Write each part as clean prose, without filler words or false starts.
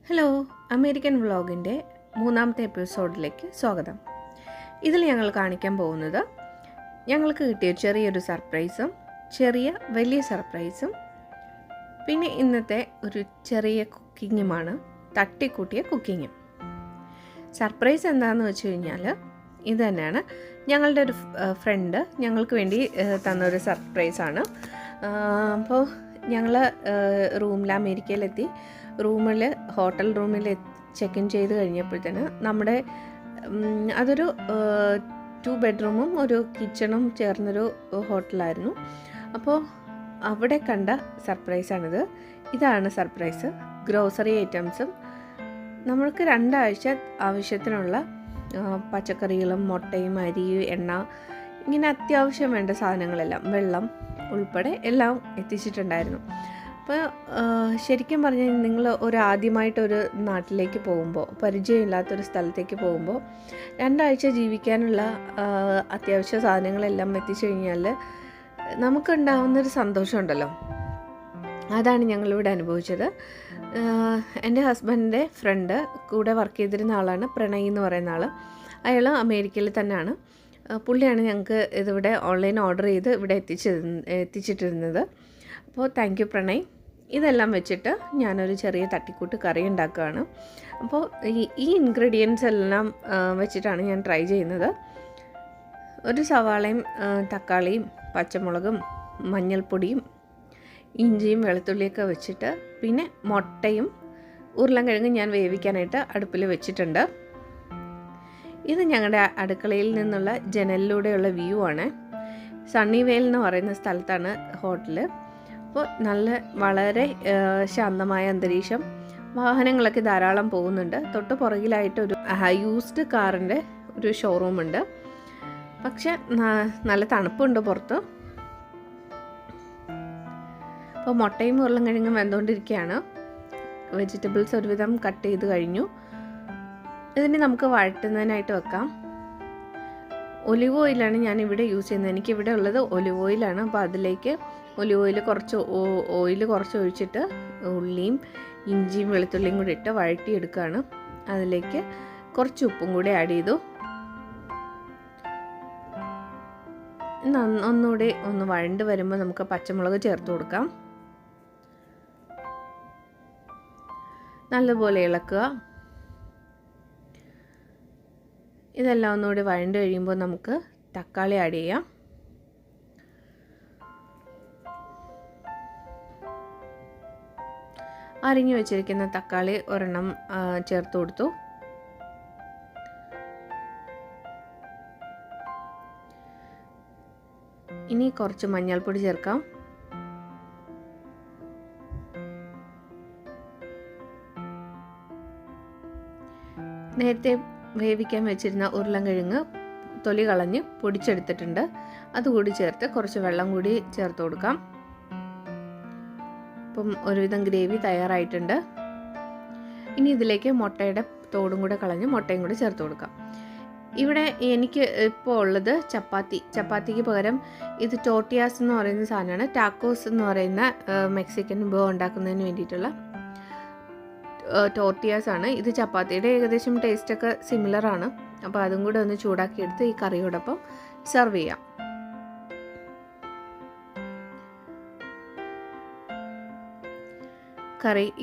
Hello, American വ്ളോഗിൻ്റെ മൂന്നാമത്തെ എപ്പിസോഡിലേക്ക് സ്വാഗതം. ഇതിൽ ഞങ്ങൾ കാണിക്കാൻ പോകുന്നത് ഞങ്ങൾക്ക് കിട്ടിയ ചെറിയൊരു സർപ്രൈസും വലിയ സർപ്രൈസും പിന്നെ ഇന്നത്തെ ഒരു ചെറിയ കുക്കിങ്ങുമാണ്, തട്ടിക്കൂട്ടിയ കുക്കിങ്ങും. സർപ്രൈസ് എന്താണെന്ന് വെച്ച് കഴിഞ്ഞാൽ ഇത് തന്നെയാണ്. ഞങ്ങളുടെ ഒരു ഫ്രണ്ട് ഞങ്ങൾക്ക് വേണ്ടി തന്നൊരു സർപ്രൈസാണ്. അപ്പോൾ ഞങ്ങൾ അമേരിക്കയിലെത്തി. ഹോട്ടൽ റൂമിൽ ചെക്ക് ഇൻ ചെയ്ത് കഴിഞ്ഞപ്പോഴത്തേന് അതൊരു 2 ബെഡ്റൂമും ഒരു കിച്ചണും ചേർന്നൊരു ഹോട്ടലായിരുന്നു. അപ്പോൾ അവിടെ കണ്ട സർപ്രൈസാണിത്. ഇതാണ് സർപ്രൈസ്. ഗ്രോസറി ഐറ്റംസും നമ്മൾക്ക് 2 ആഴ്ച ആവശ്യത്തിനുള്ള പച്ചക്കറികളും മുട്ടയും അരി എണ്ണ ഇങ്ങനെ അത്യാവശ്യം വേണ്ട സാധനങ്ങളെല്ലാം, വെള്ളം ഉൾപ്പെടെ എല്ലാം എത്തിച്ചിട്ടുണ്ടായിരുന്നു. അപ്പോൾ ശരിക്കും പറഞ്ഞാൽ നിങ്ങൾ ആദ്യമായിട്ടൊരു നാട്ടിലേക്ക് പോകുമ്പോൾ, പരിചയമില്ലാത്തൊരു സ്ഥലത്തേക്ക് പോകുമ്പോൾ 2 ആഴ്ച ജീവിക്കാനുള്ള അത്യാവശ്യ സാധനങ്ങളെല്ലാം എത്തിച്ചു കഴിഞ്ഞാൽ നമുക്കുണ്ടാകുന്നൊരു സന്തോഷമുണ്ടല്ലോ, അതാണ് ഞങ്ങളിവിടെ അനുഭവിച്ചത്. എൻ്റെ ഹസ്ബൻഡിൻ്റെ ഫ്രണ്ട് കൂടെ വർക്ക് ചെയ്തിരുന്ന ആളാണ് പ്രണയ് എന്ന് പറയുന്ന ആൾ. അയാൾ അമേരിക്കയിൽ തന്നെയാണ്. പുള്ളിയാണ് ഞങ്ങൾക്ക് ഇതിവിടെ ഓൺലൈൻ ഓർഡർ ചെയ്ത് ഇവിടെ എത്തിച്ചിട്ടിരുന്നത്. അപ്പോൾ താങ്ക് യു പ്രണയ്. ഇതെല്ലാം വെച്ചിട്ട് ഞാനൊരു ചെറിയ തട്ടിക്കൂട്ട് കറി ഉണ്ടാക്കുകയാണ്. അപ്പോൾ ഈ ഇൻഗ്രീഡിയൻസ് എല്ലാം വെച്ചിട്ടാണ് ഞാൻ ട്രൈ ചെയ്യുന്നത്. ഒരു സവാളയും തക്കാളിയും പച്ചമുളകും മഞ്ഞൾപ്പൊടിയും ഇഞ്ചിയും വെളുത്തുള്ളിയൊക്കെ വെച്ചിട്ട്, പിന്നെ മുട്ടയും ഉരുളൻകിഴങ്ങും ഞാൻ വേവിക്കാനായിട്ട് അടുപ്പിൽ വെച്ചിട്ടുണ്ട്. ഇത് ഞങ്ങളുടെ അടുക്കളയിൽ നിന്നുള്ള ജനലിലൂടെയുള്ള വ്യൂ ആണ്. സണ്ണിവേൽ എന്ന് പറയുന്ന സ്ഥലത്താണ് ഹോട്ടൽ. അപ്പോൾ വളരെ ശാന്തമായ അന്തരീക്ഷം, വാഹനങ്ങളൊക്കെ ധാരാളം പോകുന്നുണ്ട്. തൊട്ട് പുറകിലായിട്ട് ഒരു യൂസ്ഡ് കാറിൻ്റെ ഒരു ഷോറൂമുണ്ട്. പക്ഷെ നല്ല തണുപ്പുണ്ട് പുറത്ത്. അപ്പോൾ മുട്ടയും ഉരുളൻകിഴങ്ങും വെന്തുകൊണ്ടിരിക്കുകയാണ്. വെജിറ്റബിൾസ് ഒരുവിധം കട്ട് ചെയ്ത് കഴിഞ്ഞു. ഇതിന് നമുക്ക് വഴറ്റുന്നതിനായിട്ട് വെക്കാം. ഒലിവ് ഓയിലാണ് ഞാനിവിടെ യൂസ് ചെയ്യുന്നത്. എനിക്കിവിടെ ഉള്ളത് ഒലിവ് ഓയിലാണ്. അപ്പോൾ അതിലേക്ക് ഒലിവ് ഓയിൽ കുറച്ച് ഒഴിച്ചിട്ട് ഉള്ളിയും ഇഞ്ചിയും വെളുത്തുള്ളിയും കൂടി ഇട്ട് വഴറ്റിയെടുക്കുകയാണ്. അതിലേക്ക് കുറച്ച് ഉപ്പും കൂടി ആഡ് ചെയ്തു. ഒന്നുകൂടി വഴണ്ട് വരുമ്പോൾ നമുക്ക് പച്ചമുളക് ചേർത്ത് കൊടുക്കാം. നല്ലപോലെ ഇളക്കുക. ഇതെല്ലാം ഒന്നുകൂടി വഴണ്ട് കഴിയുമ്പോൾ നമുക്ക് തക്കാളി ആഡ് ചെയ്യാം. അരിഞ്ഞു വെച്ചിരിക്കുന്ന തക്കാളി ഒരെണ്ണം ചേർത്ത് കൊടുത്തു. ഇനി കുറച്ച് മഞ്ഞൾപ്പൊടി ചേർക്കാം. നേരത്തെ വേവിക്കാൻ വെച്ചിരുന്ന ഉരുളൻകിഴങ്ങ് തൊലി കളഞ്ഞ് പൊടിച്ചെടുത്തിട്ടുണ്ട്. അതുകൂടി ചേർത്ത് കുറച്ച് വെള്ളം കൂടി ചേർത്ത് കൊടുക്കാം. അപ്പം ഒരുവിധം ഗ്രേവി തയ്യാറായിട്ടുണ്ട്. ഇനി ഇതിലേക്ക് മുട്ടയുടെ തോടും കൂടെ കളഞ്ഞ് മുട്ടയും കൂടി ചേർത്ത് കൊടുക്കാം. ഇവിടെ എനിക്ക് ഇപ്പോൾ ഉള്ളത് ചപ്പാത്തിക്ക് പകരം ഇത് ടോർട്ടിയാസ് എന്ന് പറയുന്ന സാധനമാണ്. ടാക്കോസ് എന്ന് പറയുന്ന മെക്സിക്കൻ വിഭവം ഉണ്ടാക്കുന്നതിന് വേണ്ടിയിട്ടുള്ള ടോർട്ടിയാസ് ആണ്. ഇത് ചപ്പാത്തിയുടെ ഏകദേശം ടേസ്റ്റൊക്കെ സിമിലറാണ്. അപ്പോൾ അതും കൂടെ ഒന്ന് ചൂടാക്കിയെടുത്ത് ഈ കറിയോടൊപ്പം സെർവ് ചെയ്യാം.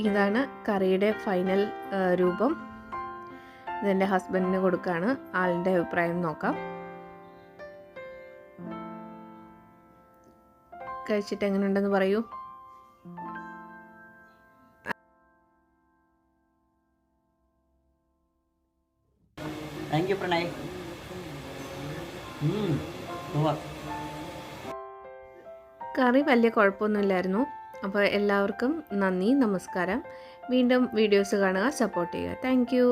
ഇതാണ് കറിയുടെ ഫൈനൽ രൂപം. ഇതെൻ്റെ ഹസ്ബൻഡിന് കൊടുക്കുകയാണ്. ആളിൻ്റെ അഭിപ്രായം നോക്കാം. കഴിച്ചിട്ട് എങ്ങനെയുണ്ടെന്ന് പറയൂ. Thank you Pranay. കറി വലിയ കുഴപ്പമൊന്നുമില്ലായിരുന്നു. അപ്പോൾ എല്ലാവർക്കും നന്ദി, നമസ്കാരം. വീണ്ടും വീഡിയോസ് കാണുക, സപ്പോർട്ട് ചെയ്യുക. Thank you.